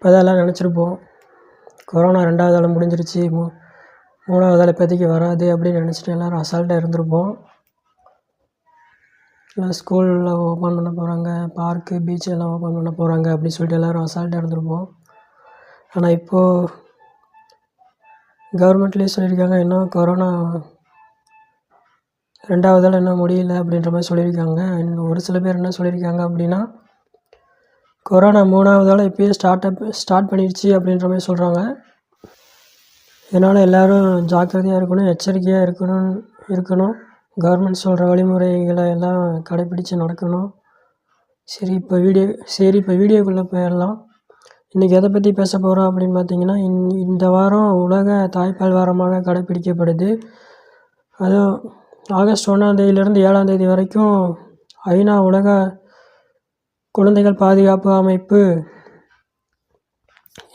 அதெல்லாம் நினச்சிருப்போம். கொரோனா 2வது அலை முடிஞ்சிருச்சு, 3வது அலை இப்போதைக்கு வராது அப்படின்னு நினச்சிட்டு எல்லோரும் அசால்ட்டாக இருந்திருப்போம். எல்லாம் ஸ்கூலில் ஓப்பன் பண்ண போகிறாங்க, பார்க்கு பீச் எல்லாம் ஓப்பன் பண்ண போகிறாங்க அப்படின்னு சொல்லிட்டு எல்லோரும் அசால்ட்டாக இருந்திருப்போம். ஆனால் இப்போது கவர்மெண்ட்லேயே சொல்லியிருக்காங்க, இன்னும் கொரோனா 2வது அலை இன்னும் முடியல அப்படின்ற மாதிரி சொல்லியிருக்காங்க. இன்னும் ஒரு சில பேர் என்ன சொல்லியிருக்காங்க அப்படின்னா, கொரோனா 3வது அலை இப்போயே ஸ்டார்ட் பண்ணிடுச்சு அப்படின்ற மாதிரி சொல்கிறாங்க. இதனால் எல்லோரும் ஜாக்கிரதையாக இருக்கணும், எச்சரிக்கையாக இருக்கணும். கவர்மெண்ட் சொல்கிற வழிமுறைகளை எல்லாம் கடைப்பிடித்து நடக்கணும். சரி, இப்போ வீடியோக்குள்ளே போயிடலாம். இன்றைக்கி எதை பற்றி பேச போகிறோம் அப்படின்னு பார்த்தீங்கன்னா, இந்த வாரம் உலக தாய்ப்பால் வாரமாக கடைப்பிடிக்கப்படுது. அதுவும் ஆகஸ்ட் 1ஆம் தேதியிலிருந்து 7ஆம் தேதி வரைக்கும் ஐநா உலக குழந்தைகள் பாதுகாப்பு அமைப்பு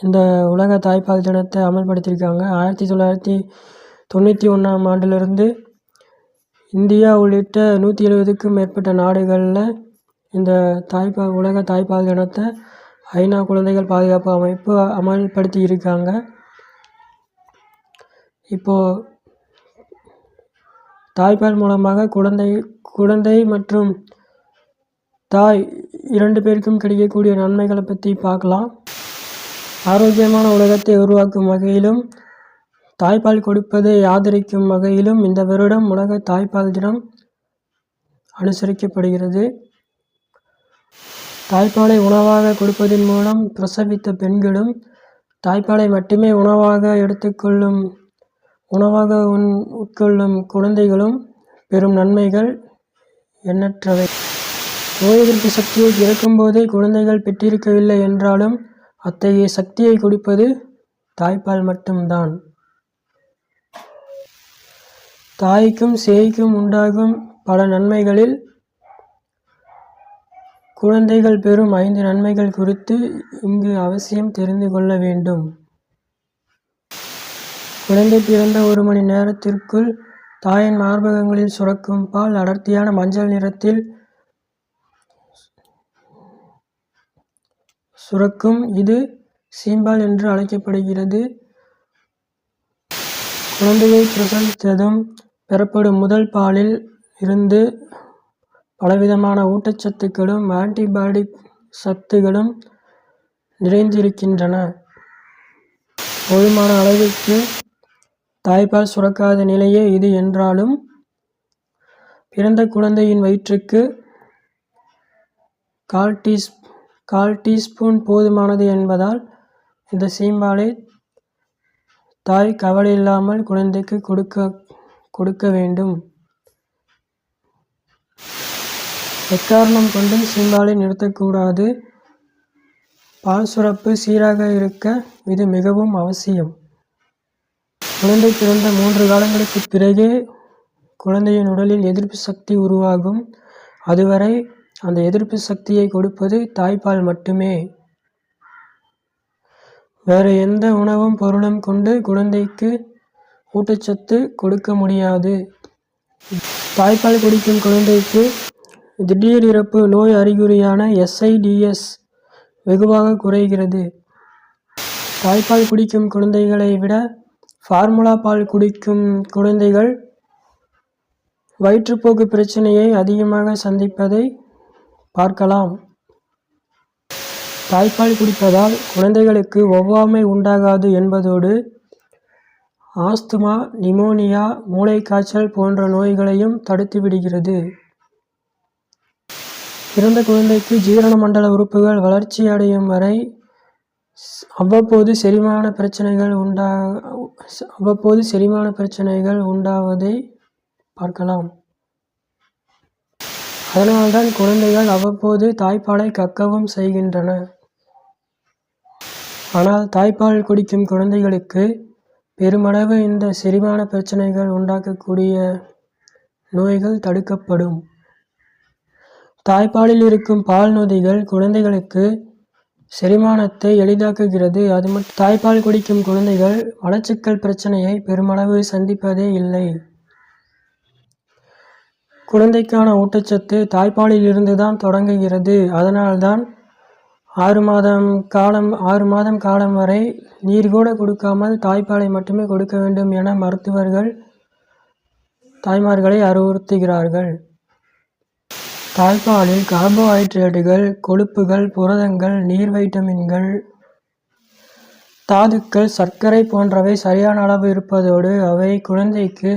இந்த உலக தாய்ப்பால் தினத்தை அமல்படுத்தியிருக்காங்க. 1991ஆம் ஆண்டிலிருந்து இந்தியா உள்ளிட்ட 170க்கும் மேற்பட்ட நாடுகளில் இந்த உலக தாய்ப்பால் தினத்தை ஐநா குழந்தைகள் பாதுகாப்பு அமைப்பு அமல்படுத்தி இருக்காங்க. இப்போது தாய்ப்பால் மூலமாக குழந்தை மற்றும் தாய் 2 பேருக்கும் கிடைக்கக்கூடிய நன்மைகளை பற்றி பார்க்கலாம். ஆரோக்கியமான உலகத்தை உருவாக்கும் வகையிலும் தாய்ப்பால் கொடுப்பதை ஆதரிக்கும் வகையிலும் இந்த வருடம் உலக தாய்ப்பால் தினம் அனுசரிக்கப்படுகிறது. தாய்ப்பாலை உணவாக கொடுப்பதன் மூலம் பிரசவித்த பெண்களும் தாய்ப்பாலை மட்டுமே உணவாக உட்கொள்ளும் குழந்தைகளும் பெறும் நன்மைகள் எண்ணற்றவை. நோய் எதிர்ப்பு சக்தியை இறக்கும்போதே குழந்தைகள் பெற்றிருக்கவில்லை என்றாலும் அத்தகைய சக்தியை கொடுப்பது தாய்ப்பால் மட்டும்தான். தாய்க்கும் சேய்க்கும் உண்டாகும் பல நன்மைகளில் குழந்தைகள் பெறும் 5 நன்மைகள் குறித்து இங்கு அவசியம் தெரிந்து கொள்ள வேண்டும். குழந்தை பிறந்த 1 மணி நேரத்திற்குள் தாயின் மார்பகங்களில் சுரக்கும் பால் அடர்த்தியான மஞ்சள் நிறத்தில் சுரக்கும். இது சீம்பால் என்று அழைக்கப்படுகிறது. குழந்தையை பிரசவித்ததும் பெறப்படும் முதல் பாலில் இருந்து பலவிதமான ஊட்டச்சத்துக்களும் ஆன்டிபயோட்டிக் சத்துகளும் நிறைந்திருக்கின்றன. போதுமான அளவிற்கு தாய்ப்பால் சுரக்காத நிலையே இது என்றாலும் பிறந்த குழந்தையின் வயிற்றுக்கு 1/4 டீஸ்பூன் போதுமானது என்பதால் இந்த சீம்பாலை தாய் கவலையில்லாமல் குழந்தைக்கு கொடுக்க வேண்டும். எக்காரணம் கொண்டும் சீம்பாலை நிறுத்தக்கூடாது. பால் சுரப்பு சீராக இருக்க இது மிகவும் அவசியம். குழந்தை பிறந்த 3 காலங்களுக்கு பிறகே குழந்தையின் உடலில் எதிர்ப்பு சக்தி உருவாகும். அதுவரை அந்த எதிர்ப்பு சக்தியை கொடுப்பது தாய்ப்பால் மட்டுமே. வேறு எந்த உணவும் பொருளும் கொண்டு குழந்தைக்கு ஊட்டச்சத்து கொடுக்க முடியாது. தாய்ப்பால் குடிக்கும் குழந்தைக்கு திடீர் இறப்பு நோய் அறிகுறியான SIDS வெகுவாக குறைகிறது. தாய்ப்பால் குடிக்கும் குழந்தைகளை விட ஃபார்முலா பால் குடிக்கும் குழந்தைகள் வயிற்றுப்போக்கு பிரச்சனையை அதிகமாக சந்திப்பதை பார்க்கலாம். தாய்ப்பால் குடிப்பதால் குழந்தைகளுக்கு ஒவ்வாமை உண்டாகாது என்பதோடு ஆஸ்துமா, நிமோனியா, மூளைக்காய்ச்சல் போன்ற நோய்களையும் தடுத்து விடுகிறது. பிறந்த குழந்தைக்கு ஜீரண மண்டல உறுப்புகள் வளர்ச்சி அடையும் வரை அவ்வப்போது செரிமான பிரச்சனைகள் உண்டாவதை பார்க்கலாம். அதனால்தான் குழந்தைகள் அவ்வப்போது தாய்ப்பாலை கக்கவும் செய்கின்றன. ஆனால் தாய்ப்பால் குடிக்கும் குழந்தைகளுக்கு பெருமளவு இந்த செரிமான பிரச்சனைகள் உண்டாக்கக்கூடிய நோய்கள் தடுக்கப்படும். தாய்ப்பாலில் இருக்கும் பால் நொதிகள் குழந்தைகளுக்கு செரிமானத்தை எளிதாக்குகிறது. அது மட்டும் தாய்ப்பால் குடிக்கும் குழந்தைகள் மலச்சிக்கல் பிரச்சனையை பெருமளவு சந்திப்பதே இல்லை. குழந்தைக்கான ஊட்டச்சத்து தாய்ப்பாலில் இருந்துதான் தொடங்குகிறது. அதனால்தான் 6 மாதம் காலம் வரை நீர் கூட கொடுக்காமல் தாய்ப்பாலை மட்டுமே கொடுக்க வேண்டும் என மருத்துவர்கள் தாய்மார்களை அறிவுறுத்துகிறார்கள். தாய்ப்பாலில் கார்போஹைட்ரேட்டுகள், கொழுப்புகள், புரதங்கள், நீர், வைட்டமின்கள், தாதுக்கள், சர்க்கரை போன்றவை சரியான அளவு இருப்பதோடு அவை குழந்தைக்கு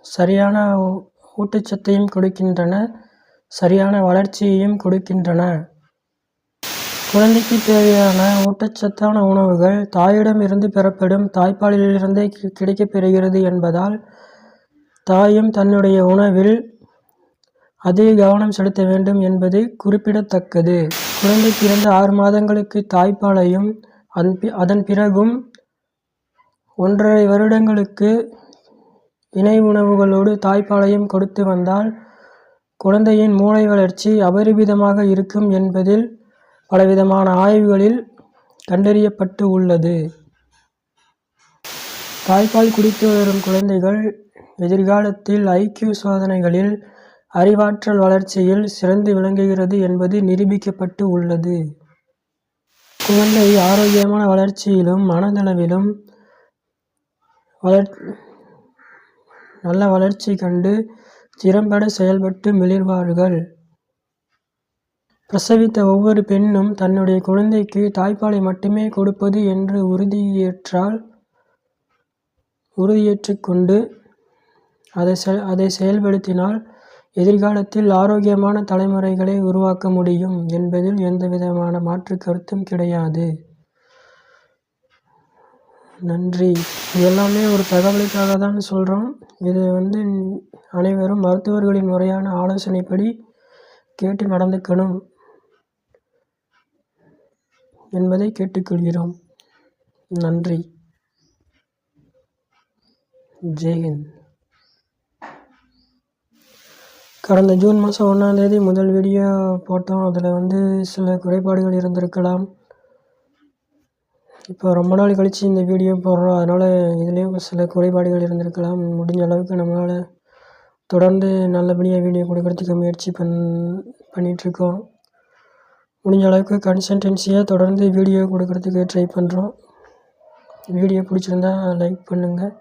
சரியான ஊட்டச்சத்தையும் கொடுக்கின்றன, சரியான வளர்ச்சியையும் கொடுக்கின்றன. குழந்தைக்கு தேவையான ஊட்டச்சத்தான உணவுகள் தாயிடம் இருந்து பெறப்படும் தாய்ப்பாலிலிருந்தே கிடைக்கப்பெறுகிறது என்பதால் தாயும் தன்னுடைய உணவில் அதிக கவனம் செலுத்த வேண்டும் என்பது குறிப்பிடத்தக்கது. குழந்தை பிறந்த 6 மாதங்களுக்கு தாய்ப்பாலையும் அதன் பிறகும் 1.5 வருடங்களுக்கு இணை உணவுகளோடு தாய்ப்பாலையும் கொடுத்து வந்தால் குழந்தையின் மூளை வளர்ச்சி அபரிமிதமாக இருக்கும் என்பதில் பலவிதமான ஆய்வுகளில் கண்டறியப்பட்டு உள்ளது. தாய்ப்பால் குடித்து வரும் குழந்தைகள் எதிர்காலத்தில் IQ சோதனைகளில் அறிவாற்றல் வளர்ச்சியில் சிறந்து விளங்குகிறது என்பது நிரூபிக்கப்பட்டு உள்ளது. குழந்தை ஆரோக்கியமான வளர்ச்சியிலும் மனதளவிலும் நல்ல வளர்ச்சி கண்டு திறம்பட செயல்பட்டு மிளிர்வார்கள். பிரசவித்த ஒவ்வொரு பெண்ணும் தன்னுடைய குழந்தைக்கு தாய்ப்பாலை மட்டுமே கொடுப்பது என்று உறுதியேற்றுக்கொண்டு அதை செயல்படுத்தினால் எதிர்காலத்தில் ஆரோக்கியமான தலைமுறைகளை உருவாக்க முடியும் என்பதில் எந்தவிதமான மாற்று கருத்தும் கிடையாது. நன்றி. இது எல்லாமே ஒரு தகவலுக்காக தான் சொல்கிறோம். இது அனைவரும் மருத்துவர்களின் முறையான ஆலோசனைப்படி கேட்டு நடந்துக்கணும் என்பதை கேட்டுக்கொள்கிறோம். நன்றி. ஜெய்ஹிந்த். கடந்த ஜூன் மாதம் 1ஆம் தேதி முதல் வீடியோ போட்டோம். அதில் சில குறைபாடுகள் இருந்திருக்கலாம். இப்போ ரொம்ப நாள் கழித்து இந்த வீடியோ போடுறோம். அதனால் இதுலேயும் சில குறைபாடுகள் இருந்திருக்கலாம். முடிஞ்ச அளவுக்கு நம்மளால் தொடர்ந்து நல்லபடியாக வீடியோ கொடுக்கறதுக்கு முயற்சி பண்ணிகிட்ருக்கோம். முடிஞ்ச அளவுக்கு கன்சிஸ்டன்சியாக தொடர்ந்து வீடியோ கொடுக்கறதுக்கு ட்ரை பண்ணுறோம். வீடியோ பிடிச்சிருந்தா லைக் பண்ணுங்கள்,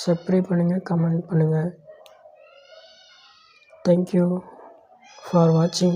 சப்ஸ்கிரைப் பண்ணுங்கள், கமெண்ட் பண்ணுங்கள். Thank you for watching.